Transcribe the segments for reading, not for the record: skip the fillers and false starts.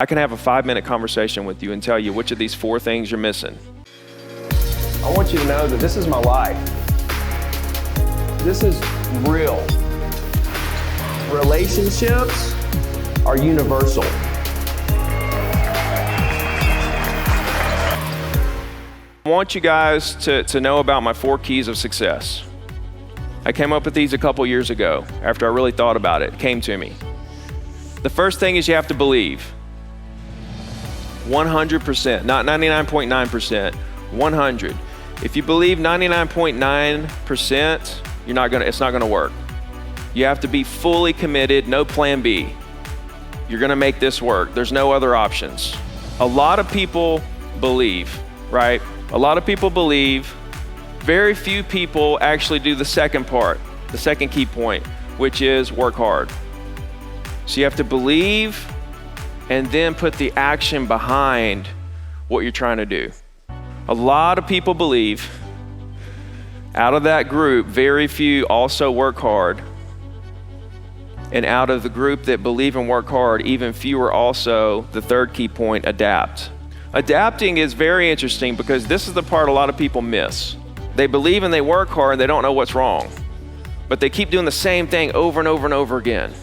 I can have a 5-minute conversation with you and tell you which of these 4 things you're missing. I want you to know that this is my life. This is real. Relationships are universal. I want you guys to know about my 4 keys of success. I came up with these a couple years ago after I really thought about it. It came to me. The first thing is you have to believe. 100%, not 99.9%, 100. If you believe 99.9%, it's not gonna work. You have to be fully committed, no plan B. You're gonna make this work. There's no other options. A lot of people believe, right? A lot of people believe. Very few people actually do the second part, the second key point, which is work hard. So you have to believe and then put the action behind what you're trying to do. A lot of people believe. Out of that group, very few also work hard. And out of the group that believe and work hard, even fewer also, the third key point, adapt. Adapting is very interesting because this is the part a lot of people miss. They believe and they work hard and they don't know what's wrong, but they keep doing the same thing over and over and over again.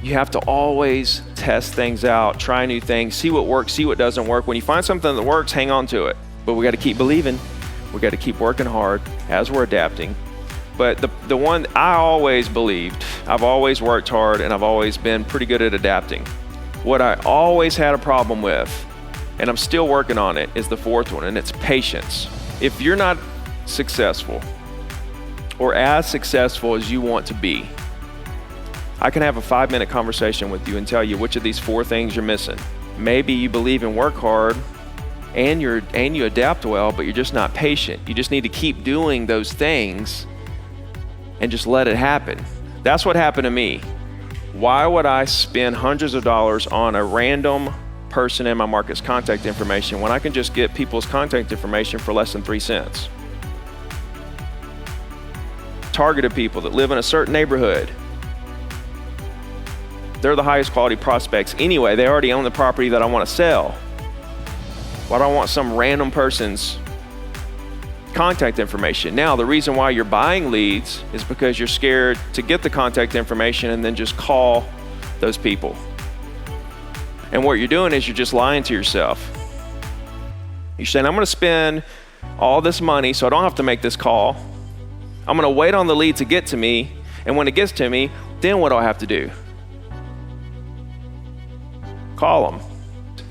You have to always test things out, try new things, see what works, see what doesn't work. When you find something that works, hang on to it. But we got to keep believing. We got to keep working hard as we're adapting. But the one I always believed, I've always worked hard and I've always been pretty good at adapting. What I always had a problem with, and I'm still working on it, is the 4th one, and it's patience. If you're not successful or as successful as you want to be, I can have a 5-minute conversation with you and tell you which of these 4 things you're missing. Maybe you believe and work hard and you adapt well, but you're just not patient. You just need to keep doing those things and just let it happen. That's what happened to me. Why would I spend hundreds of dollars on a random person in my market's contact information when I can just get people's contact information for less than 3 cents? Targeted people that live in a certain neighborhood. They're the highest quality prospects anyway. They already own the property that I want to sell. Why do I want some random person's contact information? Now, the reason why you're buying leads is because you're scared to get the contact information and then just call those people. And what you're doing is you're just lying to yourself. You're saying, I'm going to spend all this money so I don't have to make this call. I'm going to wait on the lead to get to me. And when it gets to me, then what do I have to do? Call them.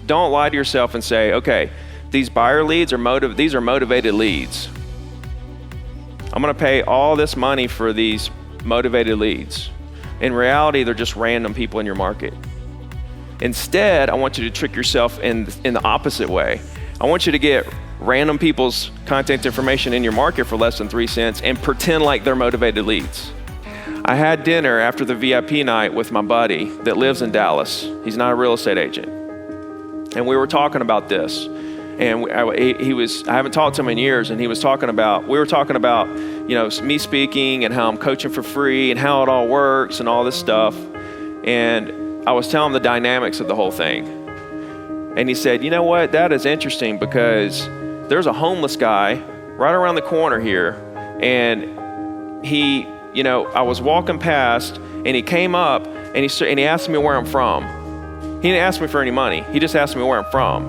Don't lie to yourself and say, okay, these buyer leads these are motivated leads. I'm going to pay all this money for these motivated leads. In reality, they're just random people in your market. Instead, I want you to trick yourself in the opposite way. I want you to get random people's contact information in your market for less than 3 cents and pretend like they're motivated leads. I had dinner after the VIP night with my buddy that lives in Dallas. He's not a real estate agent. And we were talking about this. And I haven't talked to him in years, and we were talking about, me speaking and how I'm coaching for free and how it all works and all this stuff. And I was telling him the dynamics of the whole thing. And he said, you know what, that is interesting because there's a homeless guy right around the corner here. And I was walking past and he came up and he asked me where I'm from. He didn't ask me for any money. He just asked me where I'm from.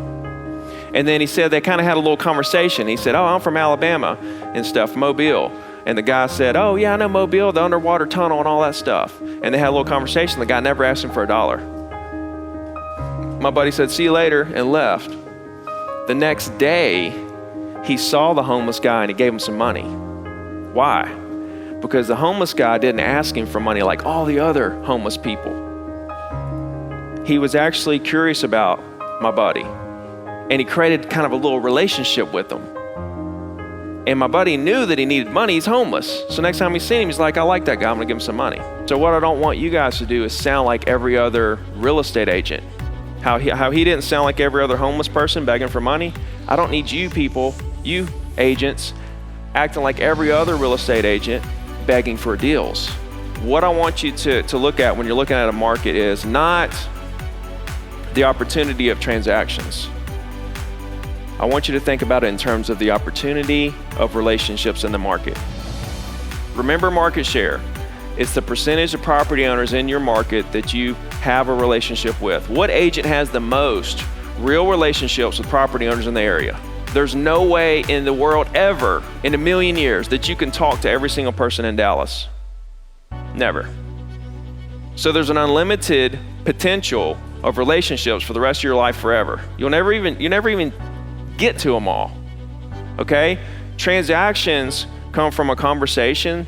And then he said they kind of had a little conversation. He said, oh, I'm from Alabama and stuff, Mobile. And the guy said, oh yeah, I know Mobile, the underwater tunnel and all that stuff. And they had a little conversation. The guy never asked him for $1. My buddy said, see you later, and left. The next day, he saw the homeless guy and he gave him some money. Why? Because the homeless guy didn't ask him for money like all the other homeless people. He was actually curious about my buddy, and he created kind of a little relationship with him. And my buddy knew that he needed money. He's homeless. So next time he's seen him, he's like, I like that guy. I'm going to give him some money. So what I don't want you guys to do is sound like every other real estate agent. How he didn't sound like every other homeless person begging for money. I don't need you people, you agents, acting like every other real estate agent begging for deals. What I want you to look at when you're looking at a market is not the opportunity of transactions. I want you to think about it in terms of the opportunity of relationships in the market. Remember market share. It's the percentage of property owners in your market that you have a relationship with. What agent has the most real relationships with property owners in the area? There's no way in the world ever, in a million years, that you can talk to every single person in Dallas. Never. So there's an unlimited potential of relationships for the rest of your life forever. You never even get to them all, okay? Transactions come from a conversation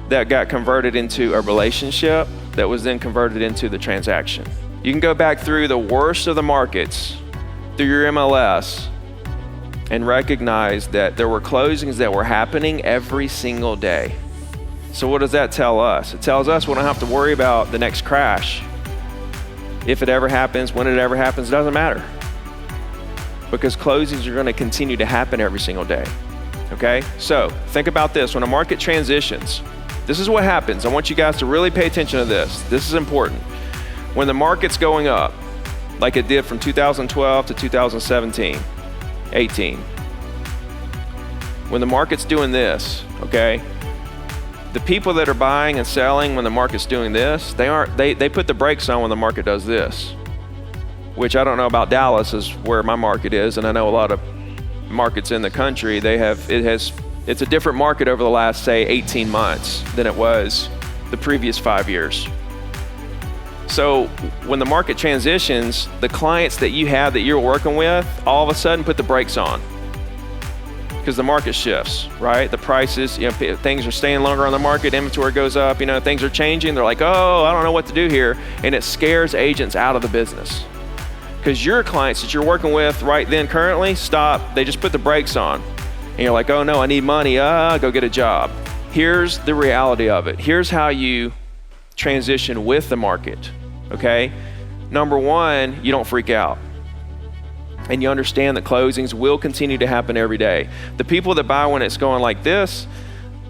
that got converted into a relationship that was then converted into the transaction. You can go back through the worst of the markets, through your MLS, and recognize that there were closings that were happening every single day. So what does that tell us? It tells us we don't have to worry about the next crash. If it ever happens, when it ever happens, it doesn't matter. Because closings are going to continue to happen every single day. Okay? So think about this. When a market transitions, this is what happens. I want you guys to really pay attention to this. This is important. When the market's going up, like it did from 2012 to 2017, 18. When the market's doing this, okay? The people that are buying and selling when the market's doing this, they put the brakes on when the market does this. Which I don't know about Dallas, is where my market is, and I know a lot of markets in the country, it's a different market over the last, say, 18 months than it was the previous 5 years. So when the market transitions, the clients that you have that you're working with, all of a sudden put the brakes on. Because the market shifts, right? The prices, things are staying longer on the market, inventory goes up, things are changing. They're like, oh, I don't know what to do here. And it scares agents out of the business. Because your clients that you're working with right then currently, stop, they just put the brakes on. And you're like, oh no, I need money, go get a job. Here's the reality of it. Here's how you transition with the market, okay? Number one, you don't freak out. And you understand that closings will continue to happen every day. The people that buy when it's going like this,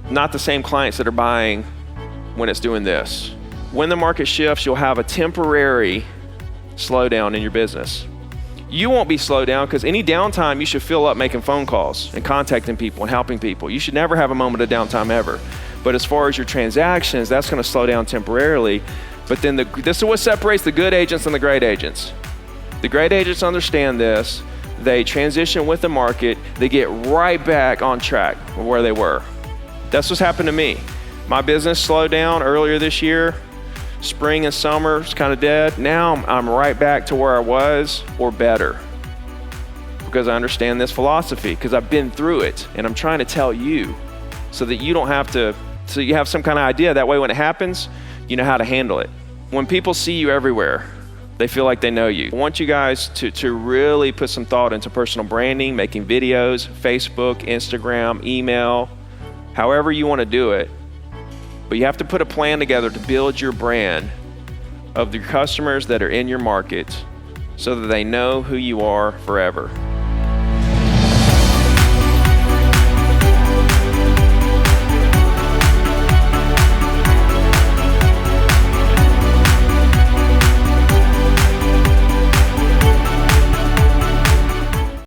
not the same clients that are buying when it's doing this. When the market shifts, you'll have a temporary slowdown in your business. You won't be slowed down because any downtime you should fill up making phone calls and contacting people and helping people. You should never have a moment of downtime ever. But as far as your transactions, that's going to slow down temporarily. But then this is what separates the good agents and the great agents. The great agents understand this. They transition with the market. They get right back on track where they were. That's what's happened to me. My business slowed down earlier this year. Spring and summer is kind of dead. Now I'm right back to where I was or better because I understand this philosophy because I've been through it and I'm trying to tell you so that you don't have to, so you have some kind of idea. That way when it happens, you know how to handle it. When people see you everywhere, they feel like they know you. I want you guys to really put some thought into personal branding, making videos, Facebook, Instagram, email, however you want to do it. But you have to put a plan together to build your brand of the customers that are in your market so that they know who you are forever.